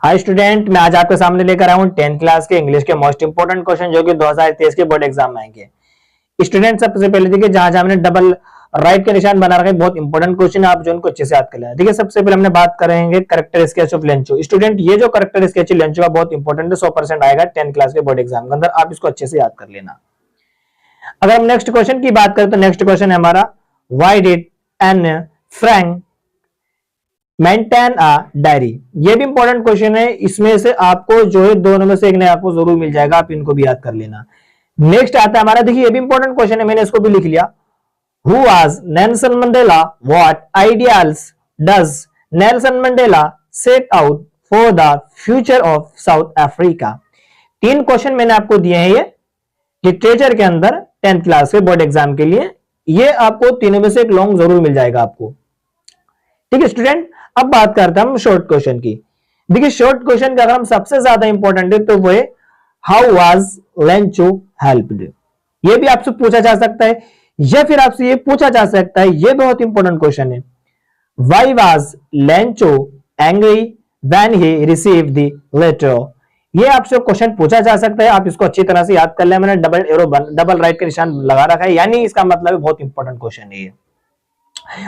Hi student, मैं आज आपके सामने लेकर आया हूँ 10th क्लास के इंग्लिश के मोस्ट इंपोर्टेंट क्वेश्चन जो कि 2023 के बोर्ड एग्जाम में आएंगे। स्टूडेंट सबसे पहले देखिए, जहां जहां मैंने डबल राइट के निशान बना रखे बहुत इंपोर्टेंट क्वेश्चन है, आप जो उनको अच्छे से याद कर लें। देखिए, सबसे पहले हमने बात करेंगे character sketch of Lencho. Student, ये जो करेक्टर स्केच लेंचो का बहुत इंपोर्टेंट है, 100% आएगा 10th क्लास के बोर्ड एग्जाम के अंदर, आप इसको अच्छे से याद कर लेना। अगर हम नेक्स्ट क्वेश्चन की बात करें तो नेक्स्ट क्वेश्चन है हमारा, why did Anne Frank maintain a diary. ये भी इंपॉर्टेंट क्वेश्चन है, इसमें से आपको जो है दोनों में से एक ने आपको जरूर मिल जाएगा, आप इनको भी याद कर लेना। नेक्स्ट आता है हमारा, देखिए ये भी इंपॉर्टेंट क्वेश्चन है, मैंने इसको भी लिख लिया। Who was Nelson Mandela, what ideals does Nelson Mandela set out for the future of south Africa. 3 question मैंने आपको दिए हैं ये लिटरेचर के अंदर 10th क्लास के बोर्ड एग्जाम के लिए। ये आपको तीनों में से एक लॉन्ग जरूर मिल जाएगा आपको। ठीक है स्टूडेंट, अब बात करते हैं हम शॉर्ट क्वेश्चन की। देखिए, शॉर्ट क्वेश्चन का अगर हम सबसे ज्यादा इंपॉर्टेंट है तो वो है, हाउ वाज लेंचो हेल्प्ड। ये भी आपसे पूछा जा सकता है, या फिर आपसे ये पूछा जा सकता है, ये बहुत इंपॉर्टेंट क्वेश्चन है, why was Lencho angry when he received the letter. ये आपसे क्वेश्चन पूछा जा सकता है, आप इसको अच्छी तरह से याद कर ले। मैंने डबल राइट का निशान लगा रखा है, यानी इसका मतलब है बहुत इंपॉर्टेंट क्वेश्चन है ये।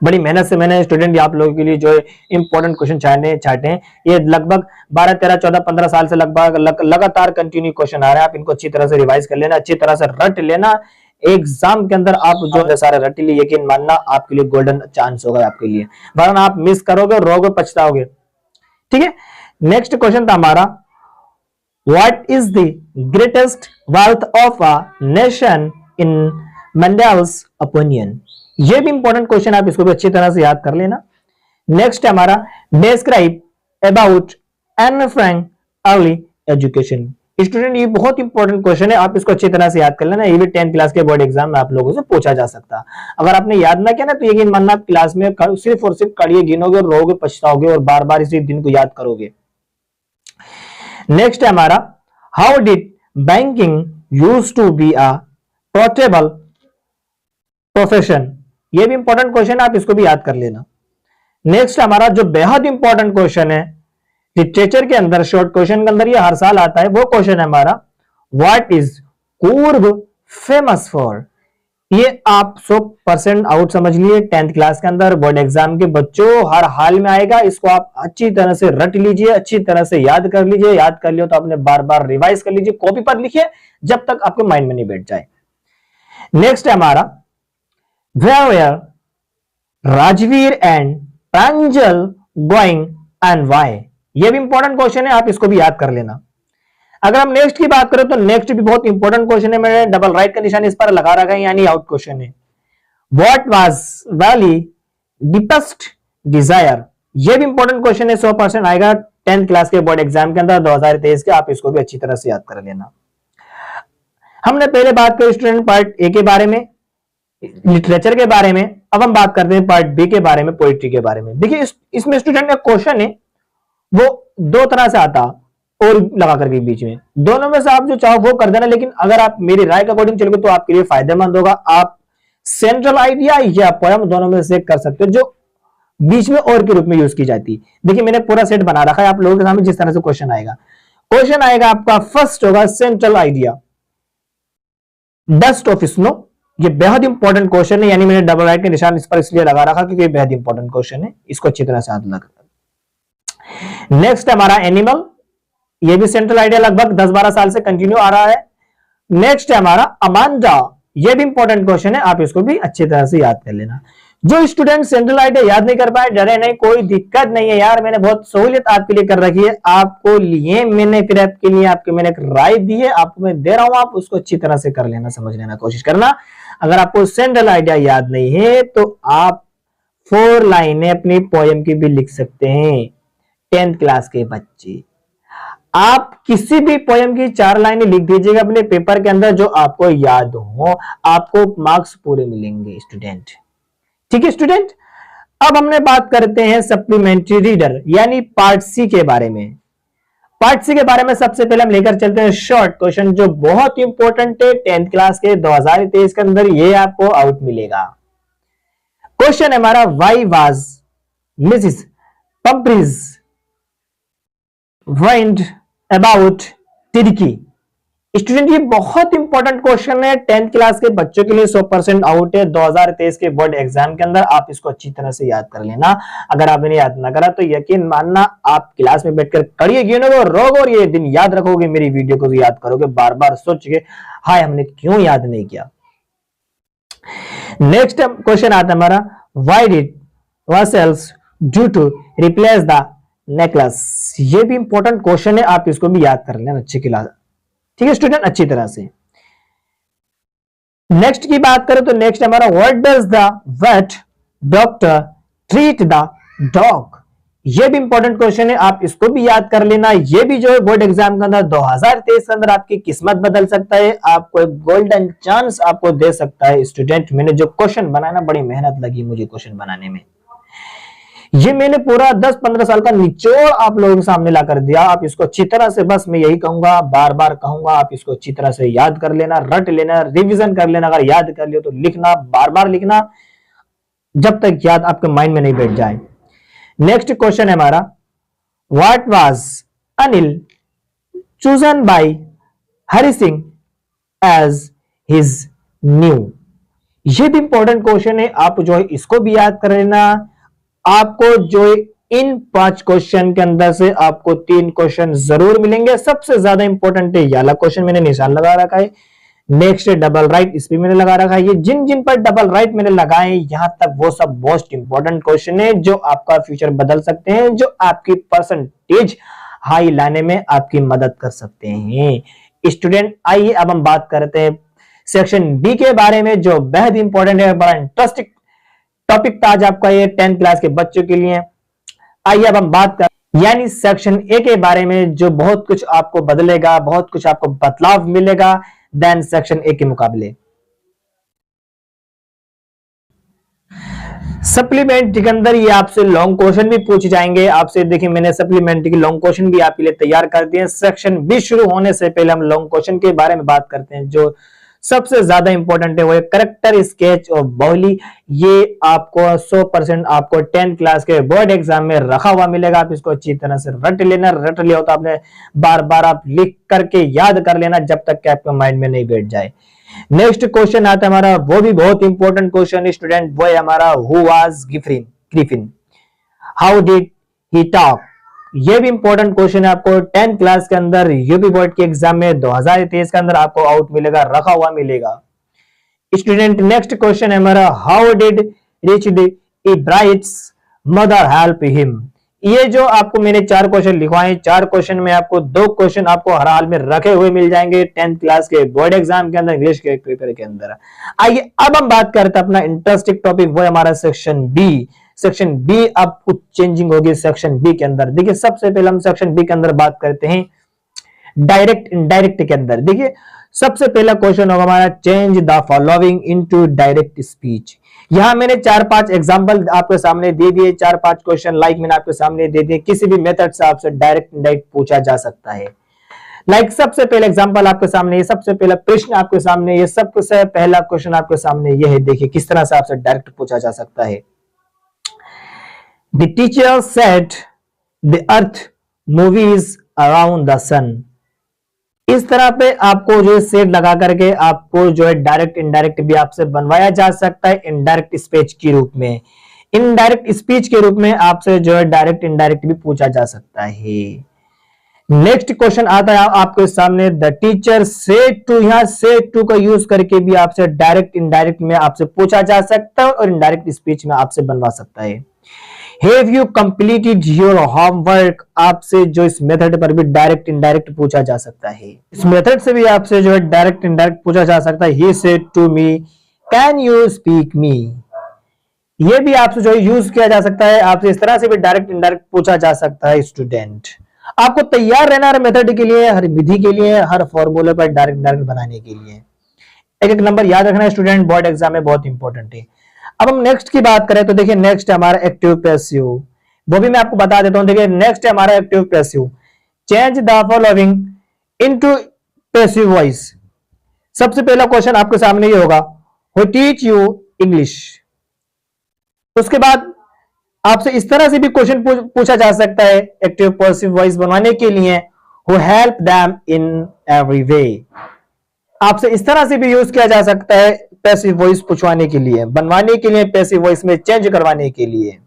बड़ी मेहनत से मैंने स्टूडेंट आप लोगों के लिए जो इंपॉर्टेंट क्वेश्चन छाटे हैं। ये लगभग 12, 13, 14, 15 साल से लगभग लगातार कंटिन्यू क्वेश्चन आ रहे हैं। आप इनको अच्छी तरह से रिवाइज कर लेना, अच्छी तरह से रट लेना। एग्जाम के अंदर आप जो सारे रट लिए, यकीन मानना आपके लिए गोल्डन चांस होगा आपके लिए, वरना आप मिस करोगे, रोगे, पछताओगे। ठीक है, नेक्स्ट क्वेश्चन था हमारा, what is the greatest wealth of a nation in Mandela's opinion. ये भी इंपॉर्टेंट क्वेश्चन, आप इसको भी अच्छी तरह से याद कर लेना। नेक्स्ट है हमारा, describe about Anne Frank early education. Student, ये बहुत इंपॉर्टेंट क्वेश्चन है, आप इसको अच्छी तरह से याद कर लेना। ये भी 10th क्लास के बोर्ड एग्जाम में आप लोगों से पूछा जा सकता। अगर आपने याद ना किया ना, तो यकीन मानना आप क्लास में सिर्फ और सिर्फ कड़िए गिनोगे, रोगे, पछताओगे और बार बार इसी दिन को याद करोगे। नेक्स्ट है हमारा, how did banking used to be a portable profession. ये भी इंपॉर्टेंट क्वेश्चन है, आप इसको भी याद कर लेना। नेक्स्ट हमारा जो बेहद इंपॉर्टेंट क्वेश्चन है लिटरेचर के अंदर, शॉर्ट क्वेश्चन के अंदर ये हर साल आता है, वो क्वेश्चन है हमारा, what is Coorg famous for. ये आप 100% आउट समझ लिए 10th क्लास के अंदर बोर्ड एग्जाम के बच्चों, हर हाल में आएगा। इसको आप अच्छी तरह से रट लीजिए, अच्छी तरह से याद कर लीजिए। याद कर लियो तो आपने बार बार रिवाइज कर लीजिए, कॉपी पर लिखिए जब तक आपके माइंड में नहीं बैठ जाए। नेक्स्ट है हमारा, where were Rajveer and Pranjal going and why। ये भी इंपॉर्टेंट क्वेश्चन है, आप इसको भी याद कर लेना। अगर हम नेक्स्ट की बात करें तो नेक्स्ट भी बहुत इंपॉर्टेंट क्वेश्चन है, मैंने डबल राइट का निशान इस पर लगा रखा है, यानी आउट क्वेश्चन है। What was Valli deepest desire. ये भी इंपॉर्टेंट क्वेश्चन है, 100% आएगा 10th क्लास के बोर्ड एग्जाम के अंदर 2023 के, आप इसको भी अच्छी तरह से याद कर लेना। हमने पहले बात करी स्टूडेंट पार्ट ए के बारे में, लिटरेचर के बारे में। अब हम बात करते हैं पार्ट बी के बारे में, पोइट्री के बारे में। देखिए, इसमें स्टूडेंट का क्वेश्चन है वो 2 तरह से आता, और लगा करके बीच में, दोनों में से आप जो चाहो वो कर देना, लेकिन अगर आप मेरी राय के अकॉर्डिंग चलोगे तो आपके लिए फायदेमंद होगा। आप सेंट्रल आइडिया या पोयम दोनों में से कर सकते हो, जो बीच में और के रूप में यूज की जाती है। देखिए, मैंने पूरा सेट बना रखा है आप लोगों के सामने, जिस तरह से क्वेश्चन आएगा आपका फर्स्ट होगा central idea, dust of snow. ये बेहद इंपॉर्टेंट क्वेश्चन है, यानी मैंने डबल राइट के निशान इस पर इसलिए लगा रखा क्योंकि ये बेहद इंपॉर्टेंट क्वेश्चन है, इसको अच्छी तरह से याद रखना। नेक्स्ट हमारा एनिमल, ये भी सेंट्रल आइडिया लगभग 10-12 साल से कंटिन्यू आ रहा है। नेक्स्ट है हमारा अमांडा, ये भी इंपॉर्टेंट क्वेश्चन है, आप इसको भी अच्छी तरह से याद कर लेना। जो स्टूडेंट सेंट्रल आइडिया याद नहीं कर पाए, डरे नहीं, कोई दिक्कत नहीं है यार, मैंने बहुत सहूलियत आपके लिए कर रखी है। आपको लिए मैंने फिर आपके लिए आपके मैंने एक राय दी है, आपको मैं दे रहा हूं, आप उसको अच्छी तरह से कर लेना, समझ लेना, कोशिश करना। अगर आपको सेंट्रल आइडिया याद नहीं है तो आप 4 लाइनें अपनी पोयम की भी लिख सकते हैं। 10th क्लास के बच्चे, आप किसी भी पोयम की 4 लाइनें लिख दीजिएगा अपने पेपर के अंदर, जो आपको याद हो, आपको मार्क्स पूरे मिलेंगे स्टूडेंट। ठीक है स्टूडेंट, अब हमने बात करते हैं सप्लीमेंट्री रीडर यानी पार्ट सी के बारे में। पार्ट सी के बारे में सबसे पहले हम लेकर चलते हैं शॉर्ट क्वेश्चन, जो बहुत इंपॉर्टेंट है 10th क्लास के 2023 के अंदर, ये आपको आउट मिलेगा। क्वेश्चन हमारा, why was Mrs Pumphrey's wind about Tricki. Student ये बहुत इंपॉर्टेंट क्वेश्चन है, 10th क्लास के बच्चों के लिए 100% आउट है 2023 के बोर्ड एग्जाम के अंदर। आप इसको अच्छी तरह से याद कर लेना। अगर आपने याद ना करा तो यकीन मानना आप क्लास में बैठकर करिए गिनोगे रोग और ये दिन याद रखोगे, मेरी वीडियो को भी याद करोगे, बार बार सोच के हाय हमने क्यों याद नहीं किया। नेक्स्ट क्वेश्चन आता है हमारा, why did Loisels do to replace the necklace. ये भी इंपॉर्टेंट क्वेश्चन है, आप इसको भी याद कर लेना अच्छी क्लास, ठीक है स्टूडेंट, अच्छी तरह से। नेक्स्ट की बात करें तो नेक्स्ट हमारा, what does the vet doctor treat the dog. ये भी इंपॉर्टेंट क्वेश्चन है, आप इसको भी याद कर लेना। ये भी जो है बोर्ड एग्जाम के अंदर 2023 के अंदर आपकी किस्मत बदल सकता है, आपको एक गोल्डन चांस आपको दे सकता है। स्टूडेंट मैंने जो क्वेश्चन बनाया ना, बड़ी मेहनत लगी मुझे क्वेश्चन बनाने में। ये मैंने पूरा 10-15 साल का निचोड़ आप लोगों के सामने ला कर दिया। आप इसको अच्छी तरह से, बस मैं यही कहूंगा, बार बार कहूंगा, आप इसको अच्छी तरह से याद कर लेना, रट लेना, रिवीजन कर लेना। अगर याद कर लियो तो लिखना, बार बार लिखना जब तक याद आपके माइंड में नहीं बैठ जाए। नेक्स्ट क्वेश्चन है हमारा, what was Anil chosen by Hari Singh as his new. ये भी इंपॉर्टेंट क्वेश्चन है, आप जो है इसको भी याद कर लेना। आपको जो इन 5 क्वेश्चन के अंदर से आपको 3 क्वेश्चन जरूर मिलेंगे। सबसे ज्यादा इंपॉर्टेंट है ये वाला क्वेश्चन, मैंने निशान लगा रखा है। नेक्स्ट डबल राइट, इस पे मैंने लगा रखा है। ये जिन जिन पर डबल राइट मैंने लगाए यहां तक, वो सब मोस्ट इंपॉर्टेंट क्वेश्चन है जो आपका फ्यूचर बदल सकते हैं, जो आपकी परसेंटेज हाई लाने में आपकी मदद कर सकते हैं। स्टूडेंट आइए अब हम बात करते हैं सेक्शन बी के बारे में, जो बेहद इंपॉर्टेंट है, बड़ा इंटरेस्टिंग टॉपिक था आज आपका ये 10th क्लास के बच्चों के लिए। आइए अब हम बात कर यानी सेक्शन ए के बारे में, जो बहुत कुछ आपको बदलेगा, बहुत कुछ आपको बदलाव मिलेगा देन सेक्शन ए के मुकाबले। सप्लीमेंट्री के अंदर ये आपसे लॉन्ग क्वेश्चन भी पूछे जाएंगे आपसे। देखिए मैंने सप्लीमेंट्री के लॉन्ग क्वेश्चन भी आपके लिए तैयार कर दिए। सेक्शन बी शुरू होने से पहले हम लॉन्ग क्वेश्चन के बारे में बात करते हैं। जो सबसे ज्यादा इंपॉर्टेंट है वो करेक्टर स्केच और बाउली। ये आपको 100% आपको 10th क्लास के बोर्ड एग्जाम में रखा हुआ मिलेगा। आप इसको अच्छी तरह से रट लेना, रट लिया तो आपने बार बार आप लिख करके याद कर लेना जब तक कि आपके माइंड में नहीं बैठ जाए। नेक्स्ट क्वेश्चन आता है हमारा, वो भी बहुत इंपॉर्टेंट क्वेश्चन है स्टूडेंट, वो है हमारा, who was Griffin, how did he talk. ये भी इंपॉर्टेंट क्वेश्चन है, आपको 10th क्लास के अंदर यूपी बोर्ड के एग्जाम में 2023 के अंदर आपको आउट मिलेगा, रखा हुआ मिलेगा। स्टूडेंट नेक्स्ट क्वेश्चन है हमारा, how did Richard Ebright's mother help him. ये जो आपको मैंने 4 क्वेश्चन लिखवाए, 4 क्वेश्चन में आपको 2 क्वेश्चन आपको हर हाल में रखे हुए मिल जाएंगे 10th क्लास के बोर्ड एग्जाम के अंदर, इंग्लिश के पेपर के अंदर। आइए अब हम बात करते हैं अपना इंटरेस्टिंग टॉपिक, वो है हमारा सेक्शन बी। सेक्शन बी अब कुछ चेंजिंग होगी सेक्शन बी के अंदर। देखिए सबसे पहले हम सेक्शन बी के अंदर बात करते हैं डायरेक्ट इनडायरेक्ट के अंदर। देखिए सबसे पहला क्वेश्चन होगा हमारा, change the following into direct speech. यहां मैंने 4-5 एग्जांपल आपके सामने दे दिए, 4-5 क्वेश्चन लाइक मैंने आपके सामने दे दिए। किसी भी मेथड से आपसे डायरेक्ट इनडायरेक्ट पूछा जा सकता है। लाइक सबसे पहले एग्जांपल आपके सामने, ये सबसे पहला प्रश्न आपके सामने, ये सबसे पहला क्वेश्चन आपके सामने ये है। देखिए किस तरह से आपसे डायरेक्ट पूछा जा सकता है। The teacher said the earth moves around the sun। इस तरह पे आपको जो है सेट लगा करके आपको जो है डायरेक्ट इनडायरेक्ट भी आपसे बनवाया जा सकता है इनडायरेक्ट स्पीच के रूप में। इनडायरेक्ट स्पीच के रूप में आपसे जो है डायरेक्ट इनडायरेक्ट भी पूछा जा सकता है। नेक्स्ट क्वेश्चन आता है आपके सामने, द टीचर सेड टू। यहां सेड टू का यूज करके भी आपसे डायरेक्ट इनडायरेक्ट में आपसे पूछा जा सकता है और इनडायरेक्ट स्पीच में आपसे बनवा सकता है। Have you completed your homework? आपसे जो इस मेथड पर भी डायरेक्ट इनडायरेक्ट पूछा जा सकता है। इस मेथड से भी आपसे जो है डायरेक्ट इनडायरेक्ट पूछा जा सकता है। He said to me, can you speak me? ये भी आपसे जो है यूज किया जा सकता है। आपसे इस तरह से भी डायरेक्ट इनडायरेक्ट पूछा जा सकता है। स्टूडेंट आपको तैयार रहना हर मेथड के लिए, हर विधि के लिए, हर फॉर्मूले पर डायरेक्ट डायरेक्ट बनाने के लिए। एक नंबर याद रखना स्टूडेंट, बोर्ड एग्जाम में बहुत इंपॉर्टेंट है। अब हम नेक्स्ट की बात करें तो देखिए नेक्स्ट है हमारा एक्टिव पैसिव, वो भी मैं आपको बता देता हूं। देखिए नेक्स्ट है हमारा active passive, change the following into passive voice. सबसे पहला क्वेश्चन आपके सामने ये होगा, हु टीच यू इंग्लिश। उसके बाद आपसे इस तरह से भी क्वेश्चन पूछा जा सकता है एक्टिव पॉजिटिव वॉइस बनवाने के लिए, who help them in every way. आपसे इस तरह से भी यूज किया जा सकता है पैसिव वॉइस पूछवाने के लिए, बनवाने के लिए, पैसिव वॉइस में चेंज करवाने के लिए।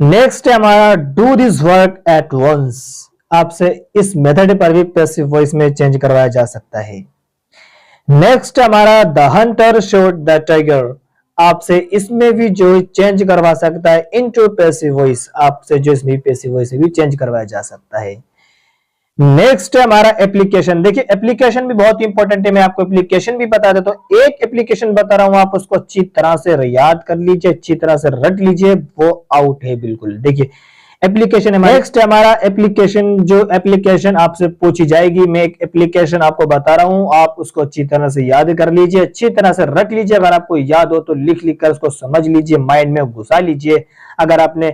नेक्स्ट है हमारा do this work at once. आपसे इस मेथड पर भी पैसिव वॉइस में चेंज करवाया जा सकता है। नेक्स्ट हमारा the Hunter shot the tiger. आपसे इसमें भी जो चेंज करवा सकता है इनटू पैसिव वॉइस, आपसे जो इसमें पैसिव वॉइस भी चेंज करवाया जा सकता है। नेक्स्ट है हमारा एप्लीकेशन। देखिए एप्लीकेशन भी बहुत इंपॉर्टेंट है, मैं आपको एप्लीकेशन भी बता देता हूं। एक एप्लीकेशन बता रहा हूं, आप उसको अच्छी तरह से याद कर लीजिए, अच्छी तरह से रट लीजिए, वो आउट है बिल्कुल। देखिए एप्लीकेशन है। नेक्स्ट है हमारा एप्लीकेशन। जो एप्लीकेशन आपसे पूछी जाएगी, मैं एक एप्लीकेशन आपको बता रहा हूं, आप उसको अच्छी तरह से याद कर लीजिए, अच्छी तरह से रट लीजिए। अगर आपको याद हो तो लिख लिख कर उसको समझ लीजिए, माइंड में घुसा लीजिए। अगर आपने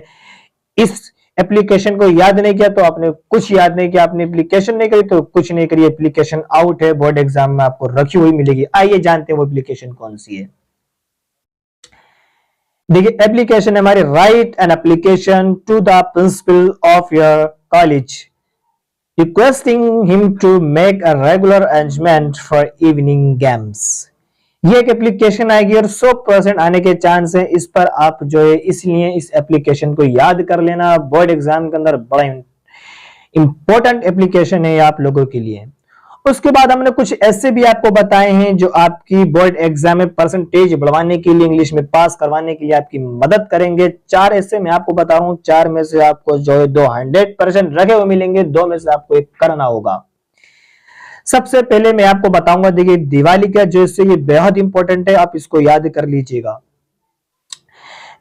इस एप्लीकेशन को याद नहीं किया तो आपने कुछ याद नहीं किया, आपने एप्लीकेशन नहीं करी तो कुछ नहीं करी, एप्लीकेशन आउट है, बोर्ड एग्जाम में आपको रखी हुई मिलेगी। आइए जानते हैं वो एप्लीकेशन कौन सी है। देखिए एप्लीकेशन हमारे write an application to the principal of your college requesting him to make a regular arrangement for evening games. ये एक एप्लीकेशन आएगी और 100% आने के चांस है इस पर। आप जो है इसलिए इस एप्लीकेशन को याद कर लेना, बोर्ड एग्जाम के अंदर बड़ा इंपॉर्टेंट एप्लीकेशन है आप लोगों के लिए। उसके बाद हमने कुछ ऐसे भी आपको बताए हैं जो आपकी बोर्ड एग्जाम में परसेंटेज बढ़वाने के लिए, इंग्लिश में पास करवाने के लिए आपकी मदद करेंगे। 4 ऐसे मैं आपको बता रहा हूं, 4 में से आपको जो है 200% रखे हुए मिलेंगे, 2 में से आपको एक करना होगा। सबसे पहले मैं आपको बताऊंगा, देखिए दिवाली का जो इससे ये बेहद इंपॉर्टेंट है, आप इसको याद कर लीजिएगा।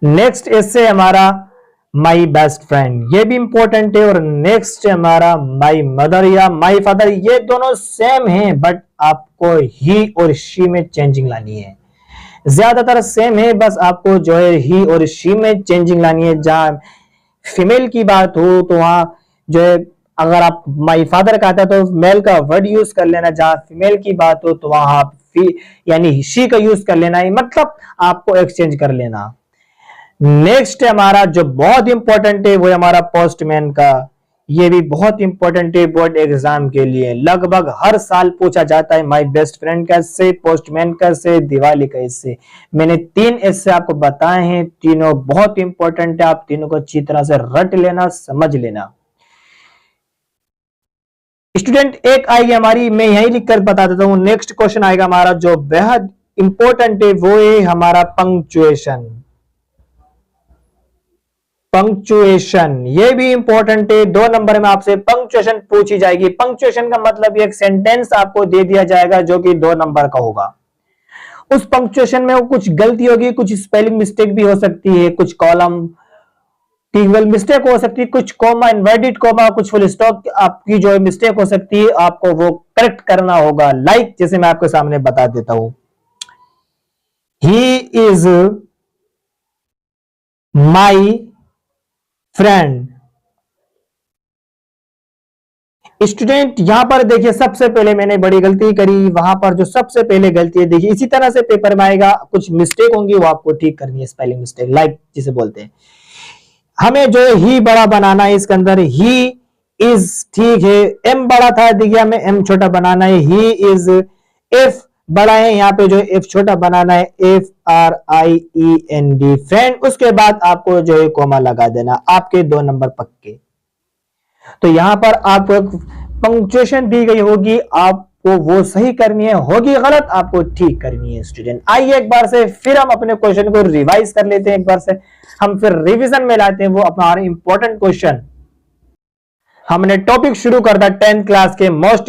नेक्स्ट इससे हमारा माई बेस्ट फ्रेंड, ये भी इंपॉर्टेंट है। और नेक्स्ट हमारा माई मदर या माई फादर, ये दोनों सेम हैं बट आपको ही और शी में चेंजिंग लानी है। ज्यादातर सेम है, बस आपको जो है ही और शी में चेंजिंग लानी है। जहां फीमेल की बात हो तो वहां जो है अगर आप माई फादर कहते हैं तो मेल का वर्ड यूज कर लेना, जहां फीमेल की बात हो तो वहां आप यानी शी का यूज कर लेना है, मतलब आपको एक्सचेंज कर लेना। नेक्स्ट हमारा जो बहुत इंपॉर्टेंट है वो है हमारा पोस्टमैन का। ये भी बहुत इंपॉर्टेंट है बोर्ड एग्जाम के लिए, लगभग हर साल पूछा जाता है। माई बेस्ट फ्रेंड कैसे, पोस्टमैन कैसे, दिवाली कैसे। मैंने 3 ऐसे आपको बताए हैं, तीनों बहुत इंपॉर्टेंट है। आप तीनों को अच्छी तरह से रट लेना, समझ लेना। स्टूडेंट एक आएगी हमारी, मैं यही लिखकर बता देता हूं। नेक्स्ट क्वेश्चन आएगा हमारा जो बेहद इंपॉर्टेंट है, वो है हमारा पंक्चुएशन। पंक्चुएशन ये भी इंपॉर्टेंट है। 2 नंबर में आपसे पंक्चुएशन पूछी जाएगी। पंक्चुएशन का मतलब एक सेंटेंस आपको दे दिया जाएगा जो कि 2 नंबर का होगा। उस पंक्चुएशन में वो कुछ गलती होगी, कुछ स्पेलिंग मिस्टेक भी हो सकती है, कुछ कॉलम टिंगल मिस्टेक हो सकती है, कुछ कॉमा इनवर्टेड कॉमा, कुछ फुल स्टॉप आपकी जो है मिस्टेक हो सकती है, आपको वो करेक्ट करना होगा। लाइक जैसे मैं आपके सामने बता देता हूं, he is my friend. Student यहां पर देखिए सबसे पहले मैंने बड़ी गलती करी, वहां पर जो सबसे पहले गलती है, देखिए इसी तरह से पेपर में आएगा, कुछ मिस्टेक होंगी वो आपको ठीक करनी है, स्पेलिंग मिस्टेक लाइक जिसे बोलते हैं। हमें जो है ही बड़ा बनाना है, इसके अंदर ही इज ठीक है, एम बड़ा था, देखिए हमें एम छोटा बनाना है, ही इज। एफ बड़ा है, यहाँ पे जो एफ छोटा बनाना है, FRIEND फ्रेंड। उसके बाद आपको जो है कोमा लगा देना, आपके 2 नंबर पक्के। तो यहां पर आपको पंक्चुएशन दी गई होगी, आपको वो सही करनी है, होगी गलत आपको ठीक करनी है। स्टूडेंट आइए एक बार से फिर हम अपने क्वेश्चन को रिवाइज कर लेते हैं, एक बार से हम फिर रिवीजन में लाते हैं वो अपना इंपॉर्टेंट क्वेश्चन। हमने टॉपिक शुरू कर था 10th क्लास के मोस्ट